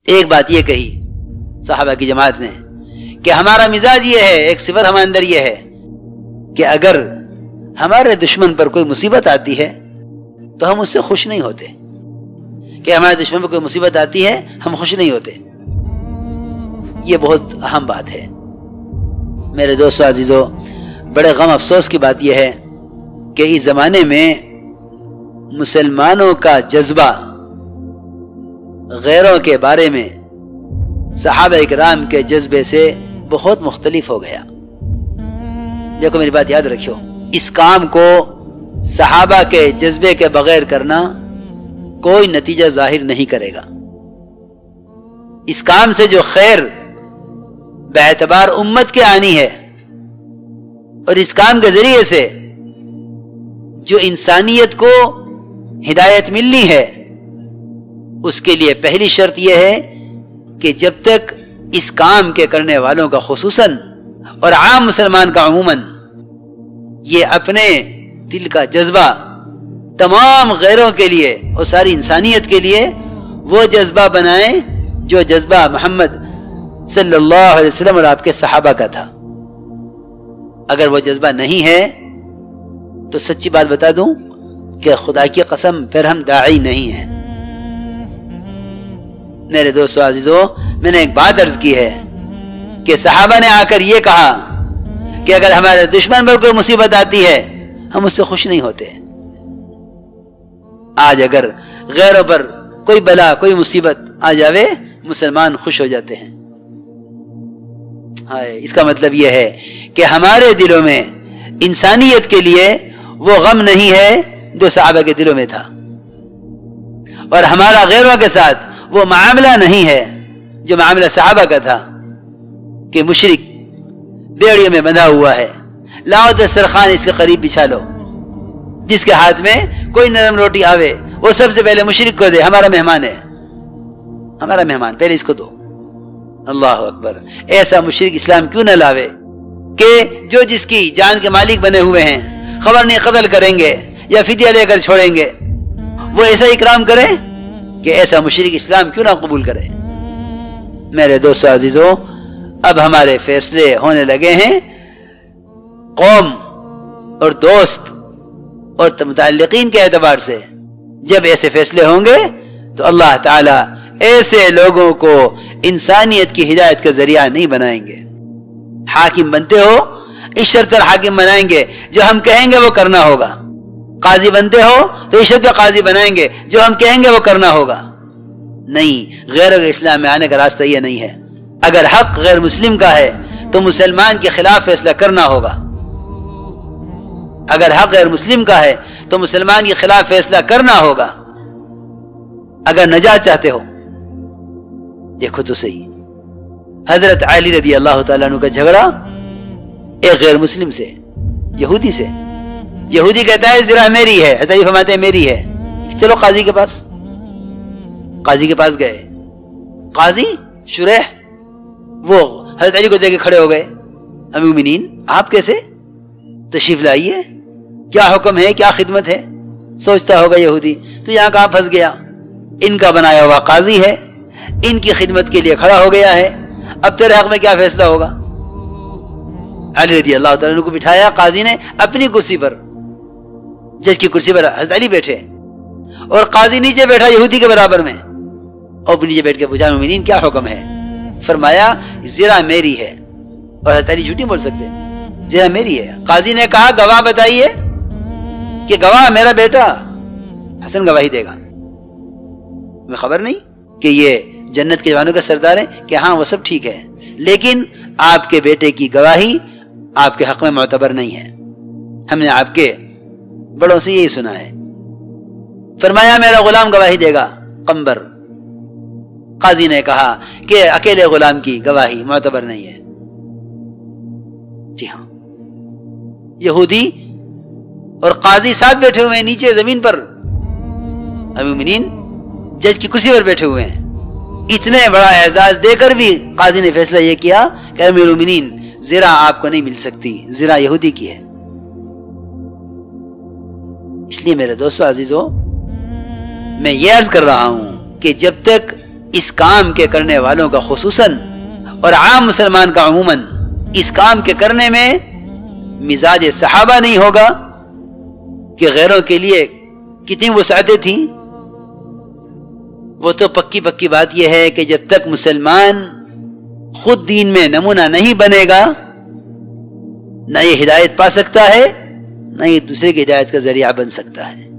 ایک بات یہ کہی صحابہ کی جماعت نے کہ ہمارا مزاج یہ ہے، ایک صفت ہمارے اندر یہ ہے کہ اگر ہمارے دشمن پر کوئی مصیبت آتی ہے تو ہم اس سے خوش نہیں ہوتے، کہ ہمارے دشمن پر کوئی مصیبت آتی ہے ہم خوش نہیں ہوتے۔ یہ بہت اہم بات ہے میرے دوستو عزیزو۔ بڑے غم افسوس کی بات یہ ہے کہ اس زمانے میں مسلمانوں کا جذبہ غیروں کے بارے میں صحابہ اکرام کے جذبے سے بہت مختلف ہو گیا۔ دیکھو میری بات یاد رکھو، اس کام کو صحابہ کے جذبے کے بغیر کرنا کوئی نتیجہ ظاہر نہیں کرے گا۔ اس کام سے جو خیر باعتبار امت کے آنی ہے اور اس کام کے ذریعے سے جو انسانیت کو ہدایت ملنی ہے، اس کے لیے پہلی شرط یہ ہے کہ جب تک اس کام کے کرنے والوں کا خصوصاً اور عام مسلمان کا عموماً یہ اپنے دل کا جذبہ تمام غیروں کے لیے اور ساری انسانیت کے لیے وہ جذبہ بنائیں جو جذبہ محمد صلی اللہ علیہ وسلم اور آپ کے صحابہ کا تھا۔ اگر وہ جذبہ نہیں ہے تو سچی بات بتا دوں کہ خدا کی قسم پھر ہم داعی نہیں ہیں۔ میرے دوستو عزیزو، میں نے ایک بات عرض کی ہے کہ صحابہ نے آ کر یہ کہا کہ اگر ہمارے دشمن پر کوئی مصیبت آتی ہے ہم اس سے خوش نہیں ہوتے۔ آج اگر غیروں پر کوئی بلا کوئی مصیبت آ جاوے مسلمان خوش ہو جاتے ہیں۔ اس کا مطلب یہ ہے کہ ہمارے دلوں میں انسانیت کے لیے وہ غم نہیں ہے جو صحابہ کے دلوں میں تھا، اور ہمارا غیروں کے ساتھ وہ معاملہ نہیں ہے جو معاملہ صحابہ کا تھا کہ مشرک بیڑیوں میں بندھا ہوا ہے، لاؤ دسترخوان اس کے قریب بچھا لو، جس کے ہاتھ میں کوئی نرم روٹی آوے وہ سب سے پہلے مشرک کو دے، ہمارا مہمان ہے، ہمارا مہمان پہلے اس کو دو۔ اللہ اکبر! ایسا مشرک اسلام کیوں نہ لاوے کہ جو جس کی جان کے مالک بنے ہوئے ہیں خبر نہیں قتل کریں گے یا فدیہ لے کر چھوڑیں گے، وہ ایسا اکرام کرے کہ ایسا مشرک اسلام کیوں نہ قبول کرے۔ میرے دوستو عزیزو، اب ہمارے فیصلے ہونے لگے ہیں قوم اور دوست اور متعلقین کے اعتبار سے۔ جب ایسے فیصلے ہوں گے تو اللہ تعالی ایسے لوگوں کو انسانیت کی ہدایت کا ذریعہ نہیں بنائیں گے۔ حاکم بنتے ہو اس شرط پر حاکم بنائیں گے جو ہم کہیں گے وہ کرنا ہوگا، قاضی بنتے ہو تو اس شرط پر قاضی بنائیں گے جو ہم کہیں گے وہ کرنا ہوگا۔ نہیں، غیروں کے اسلام میں آنے کا راستہ یہ نہیں ہے۔ اگر حق غیر مسلم کا ہے تو مسلمان کے خلاف فیصلہ کرنا ہوگا، اگر حق غیر مسلم کا ہے تو مسلمان کے خلاف فیصلہ کرنا ہوگا۔ اگر نجات چاہتے ہو دیکھو تو صحیح، حضرت علی رضی اللہ تعالیٰ عنہ کا جھگڑا ایک غیر مسلم سے، یہودی سے۔ یہودی کہتا ہے زرہ میری ہے، حضرت علی فرماتے ہیں میری ہے، چلو قاضی کے پاس۔ قاضی کے پاس گئے، قاضی شریح وہ حضرت علی کو دیکھ کے کھڑے ہو گئے، امیر المومنین آپ کیسے؟ تشریف لائیے، کیا حکم ہے، کیا خدمت ہے؟ سوچتا ہوگا یہودی تو یہاں کہاں پھنس گیا، ان کا بنایا ہوا قاضی ہے، ان کی خدمت کے لیے کھڑا ہو گیا ہے، اب تیرے حق میں کیا فیصلہ ہوگا؟ علی رضی اللہ تعالیٰ عنہ کو بٹھایا قاضی نے اپنی کرسی پر، جج کی کرسی پر حضرت علی بیٹھے اور قاضی نیچے بیٹھا یہودی کے برابر میں، اور نیچے بیٹھ کے پوچھا مومنین کیا حکم ہے؟ فرمایا زرہ میری ہے، اور حضرت علی جھوٹ نہیں بول سکتے، زرہ میری ہے۔ قاضی نے کہا گواہ بتائیے، کہ گواہ میرا بیٹا حسن گواہی دے گا۔ میں خبر نہیں کہ یہ جنت کے جوانوں کا سردار ہے کہ ہاں وہ سب ٹھیک ہے، لیکن آپ کے بیٹے کی گواہی آپ کے حق میں معتبر نہیں ہے، ہم نے آپ کے بڑوں سے یہی سنا ہے۔ فرمایا میرا غلام گواہی دے گا، قمبر۔ قاضی نے کہا کہ اکیلے غلام کی گواہی معتبر نہیں ہے۔ جی ہاں، یہودی اور قاضی ساتھ بیٹھے ہوئے ہیں نیچے زمین پر، امیر المومنین جج کی کرسی پر بیٹھے ہوئے ہیں۔ اتنے بڑا اعزاز دے کر بھی قاضی نے فیصلہ یہ کیا کہ امیر المومنین زرہ آپ کو نہیں مل سکتی، زرہ یہودی کی ہے۔ اس لیے میرے دوستو عزیزو، میں یہ عرض کر رہا ہوں کہ جب تک اس کام کے کرنے والوں کا خصوصاً اور عام مسلمان کا عموماً اس کام کے کرنے میں مزاج صحابہ نہیں ہوگا کہ غیروں کے لیے کتنی وسعتیں تھیں. وہ تو پکی بات یہ ہے کہ جب تک مسلمان خود دین میں نمونہ نہیں بنے گا نہ یہ ہدایت پا سکتا ہے نہ یہ دوسرے کی ہدایت کا ذریعہ بن سکتا ہے.